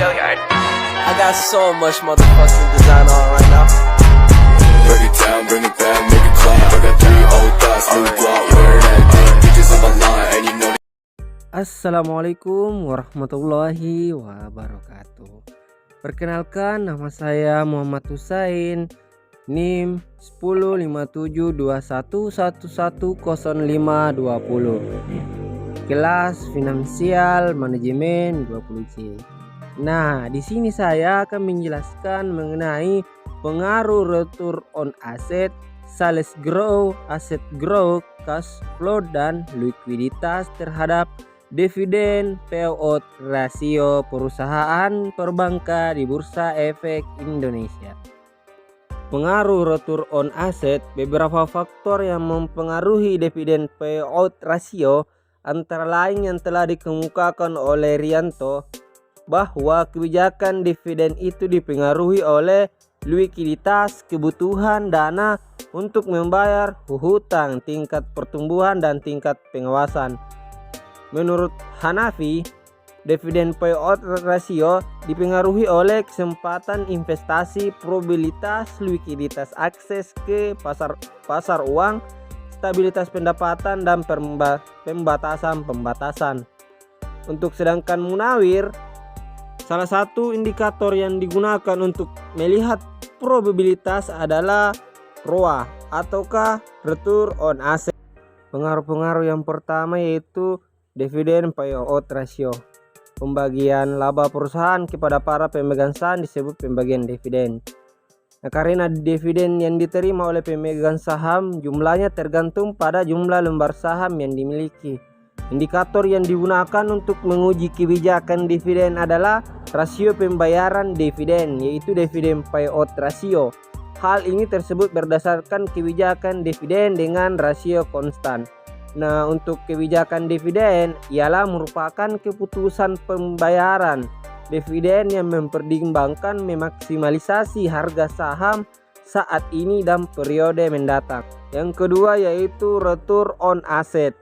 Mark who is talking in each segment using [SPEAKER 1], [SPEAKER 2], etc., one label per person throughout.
[SPEAKER 1] I got so much motherfucking design on right now.
[SPEAKER 2] Break it down, bring it back, make it clap. I got 3 old thoughts, new block, where that day. Bitches on my line, and you know.
[SPEAKER 3] Assalamualaikum warahmatullahi wabarakatuh. Perkenalkan, nama saya Muhammad Husain, NIM 105721110520. Kelas Finansial Manajemen 20C. Nah, di sini saya akan menjelaskan mengenai pengaruh return on asset, sales growth, asset growth, cash flow, dan likuiditas terhadap dividen payout rasio perusahaan perbankan di Bursa Efek Indonesia. Pengaruh return on asset, beberapa faktor yang mempengaruhi dividen payout rasio antara lain yang telah dikemukakan oleh Rianto, bahwa kebijakan dividen itu dipengaruhi oleh likuiditas, kebutuhan dana untuk membayar hutang, tingkat pertumbuhan, dan tingkat pengawasan. Menurut Hanafi, dividen payout ratio dipengaruhi oleh kesempatan investasi, probabilitas likuiditas, akses ke pasar uang, stabilitas pendapatan, dan pembatasan. Untuk sedangkan Munawir, salah satu indikator yang digunakan untuk melihat probabilitas adalah ROA ataukah return on asset. Pengaruh-pengaruh yang pertama yaitu dividen payout ratio. Pembagian laba perusahaan kepada para pemegang saham disebut pembagian dividen. Nah, karena dividen yang diterima oleh pemegang saham jumlahnya tergantung pada jumlah lembar saham yang dimiliki. Indikator yang digunakan untuk menguji kebijakan dividen adalah rasio pembayaran dividen, yaitu dividen payout ratio. Hal ini tersebut berdasarkan kebijakan dividen dengan rasio konstan. Nah, untuk kebijakan dividen ialah merupakan keputusan pembayaran dividen yang mempertimbangkan memaksimalisasi harga saham saat ini dan periode mendatang. Yang kedua yaitu return on asset.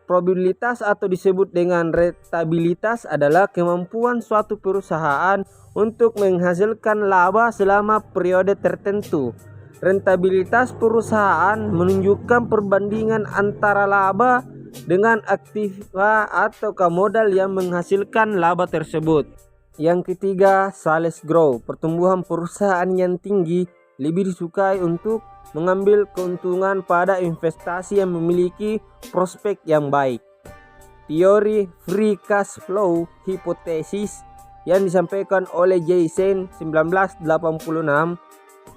[SPEAKER 3] Probabilitas atau disebut dengan rentabilitas adalah kemampuan suatu perusahaan untuk menghasilkan laba selama periode tertentu. Rentabilitas perusahaan menunjukkan perbandingan antara laba dengan aktiva atau modal yang menghasilkan laba tersebut. Yang ketiga, sales growth. Pertumbuhan perusahaan yang tinggi lebih disukai untuk mengambil keuntungan pada investasi yang memiliki prospek yang baik. Teori free cash flow hipotesis yang disampaikan oleh Jason 1986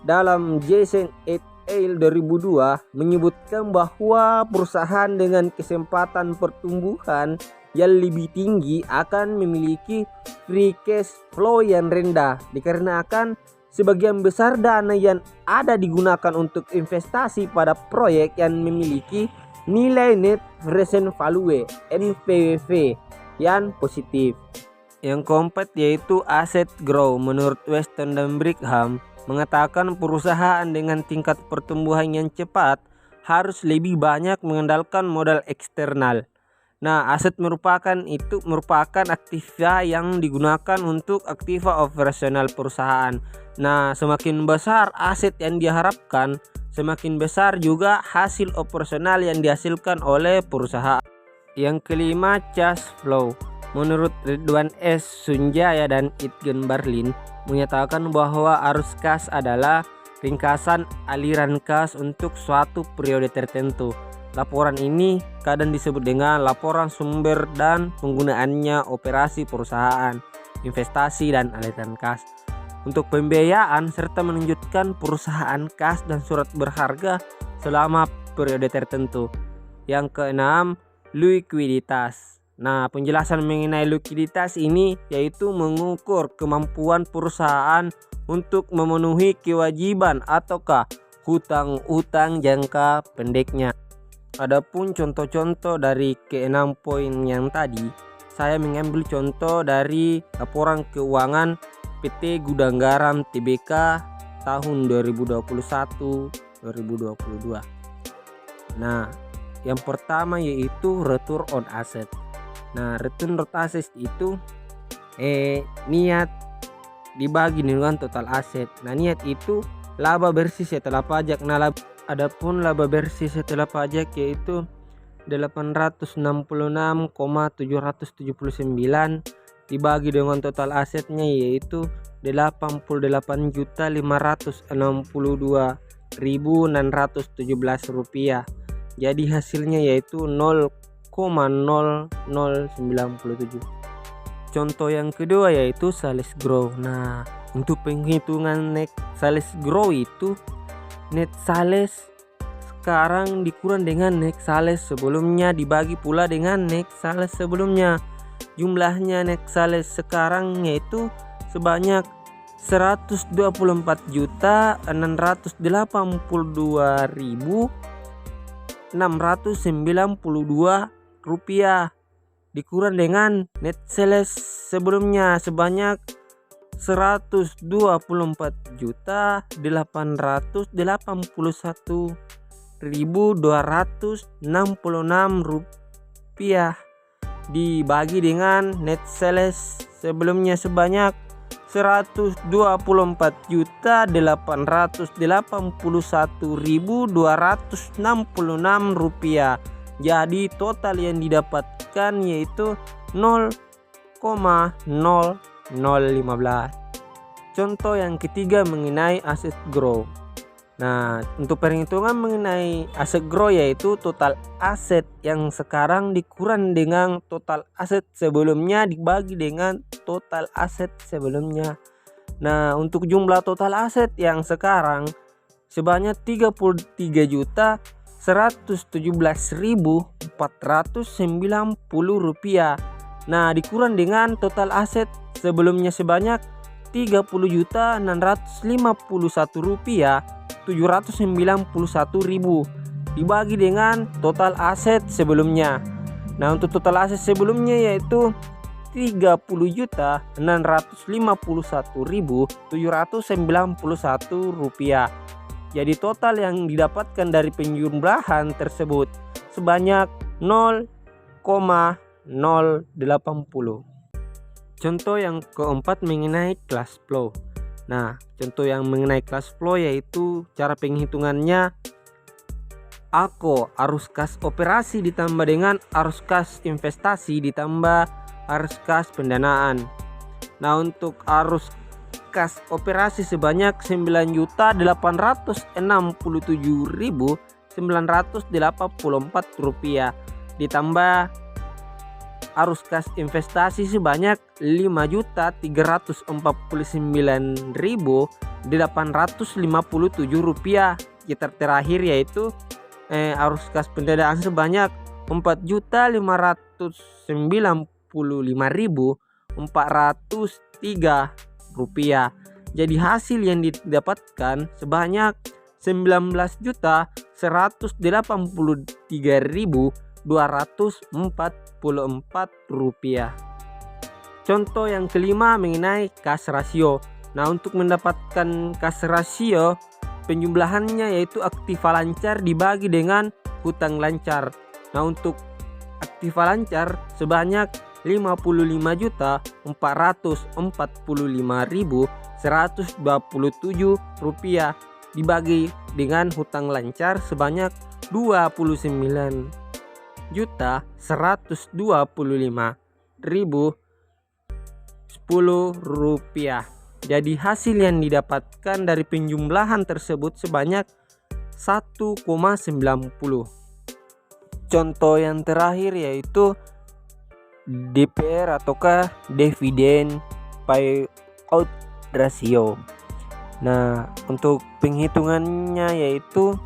[SPEAKER 3] dalam Jason et al. 2002 menyebutkan bahwa perusahaan dengan kesempatan pertumbuhan yang lebih tinggi akan memiliki free cash flow yang rendah dikarenakan sebagian besar dana yang ada digunakan untuk investasi pada proyek yang memiliki nilai net present value (NPV) yang positif. Yang keempat yaitu asset growth. Menurut Weston dan Brigham mengatakan perusahaan dengan tingkat pertumbuhan yang cepat harus lebih banyak mengandalkan modal eksternal. Nah, aset merupakan aktiva yang digunakan untuk aktiva operasional perusahaan. Nah, semakin besar aset yang diharapkan, semakin besar juga hasil operasional yang dihasilkan oleh perusahaan. Yang kelima, cash flow. Menurut Ridwan S. Sunjaya dan Itgen Barlin menyatakan bahwa arus kas adalah ringkasan aliran kas untuk suatu periode tertentu. Laporan ini kadang disebut dengan laporan sumber dan penggunaannya operasi perusahaan, investasi, dan aliran kas untuk pembiayaan serta menunjukkan perusahaan kas dan surat berharga selama periode tertentu. Yang keenam, likuiditas. Nah, penjelasan mengenai likuiditas ini yaitu mengukur kemampuan perusahaan untuk memenuhi kewajiban ataukah hutang-hutang jangka pendeknya. Adapun contoh-contoh dari keenam poin yang tadi, saya mengambil contoh dari laporan keuangan PT Gudang Garam Tbk tahun 2021-2022. Nah, yang pertama yaitu return on asset. Nah, return on asset itu niat dibagi dengan total aset. Nah, niat itu laba bersih setelah pajak. Nah, adapun laba bersih setelah pajak yaitu 866,779 dibagi dengan total asetnya yaitu 88.562.617 rupiah. Jadi hasilnya yaitu 0,0097. Contoh yang kedua yaitu sales grow. Nah, untuk penghitungan net sales grow itu net sales sekarang dikurang dengan net sales sebelumnya dibagi pula dengan net sales sebelumnya. Jumlahnya net sales sekarang yaitu sebanyak 124.682.692 rupiah dikurang dengan net sales sebelumnya sebanyak 124.682.266 rupiah dibagi dengan net sales sebelumnya sebanyak 124.881.266 rupiah. Jadi total yang didapatkan yaitu 0,0015. Contoh yang ketiga mengenai aset grow. Nah, untuk perhitungan mengenai aset grow yaitu total aset yang sekarang dikurang dengan total aset sebelumnya dibagi dengan total aset sebelumnya. Nah, untuk jumlah total aset yang sekarang sebanyak 33.117.490 rupiah. Nah, dikurang dengan total aset sebelumnya sebanyak 30.651.791.000 dibagi dengan total aset sebelumnya. Nah, untuk total aset sebelumnya yaitu 30.651.791 rupiah. Jadi total yang didapatkan dari penjumlahan tersebut sebanyak 0,080. Contoh yang keempat mengenai cash flow. Nah, contoh yang mengenai cash flow yaitu cara penghitungannya arus kas operasi ditambah dengan arus kas investasi ditambah arus kas pendanaan. Nah, untuk arus kas operasi sebanyak 9.067.984 rupiah ditambah arus kas investasi sebanyak 5.349.857 rupiah. Kita terakhir yaitu arus kas pendanaan sebanyak 4.595.403 rupiah. Jadi hasil yang didapatkan sebanyak 19.183.244 rupiah. Contoh yang kelima mengenai cash ratio. Nah, untuk mendapatkan cash ratio penjumlahannya yaitu aktiva lancar dibagi dengan hutang lancar. Nah, untuk aktiva lancar sebanyak 55.445.127 rupiah dibagi dengan hutang lancar sebanyak 29.125.010 rupiah. Jadi hasil yang didapatkan dari penjumlahan tersebut sebanyak 1,90. Contoh yang terakhir yaitu DPR ataukah dividen payout ratio. Nah, untuk penghitungannya yaitu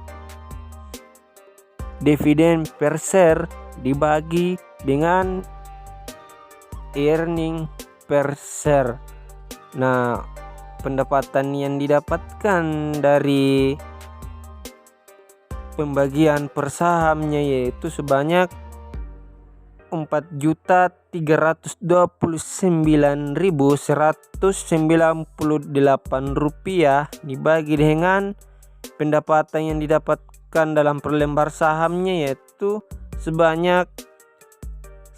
[SPEAKER 3] dividen per share dibagi dengan earning per share. Nah, pendapatan yang didapatkan dari pembagian per sahamnya yaitu sebanyak 4.329.198 rupiah dibagi dengan pendapatan yang didapatkan dalam per lembar sahamnya yaitu sebanyak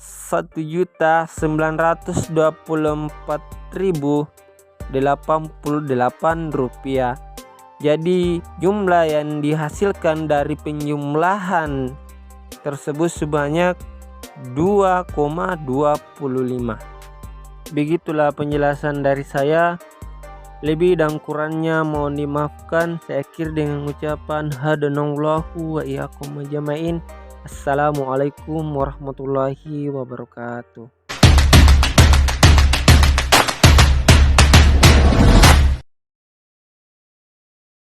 [SPEAKER 3] 1.924.088 rupiah. Jadi jumlah yang dihasilkan dari penjumlahan tersebut sebanyak 2,25. Begitulah penjelasan dari saya. Lebih dan kurangnya mohon dimaafkan. Saya akhir dengan ucapan hadanallahu wa iyyakum ajmain. Assalamualaikum warahmatullahi wabarakatuh.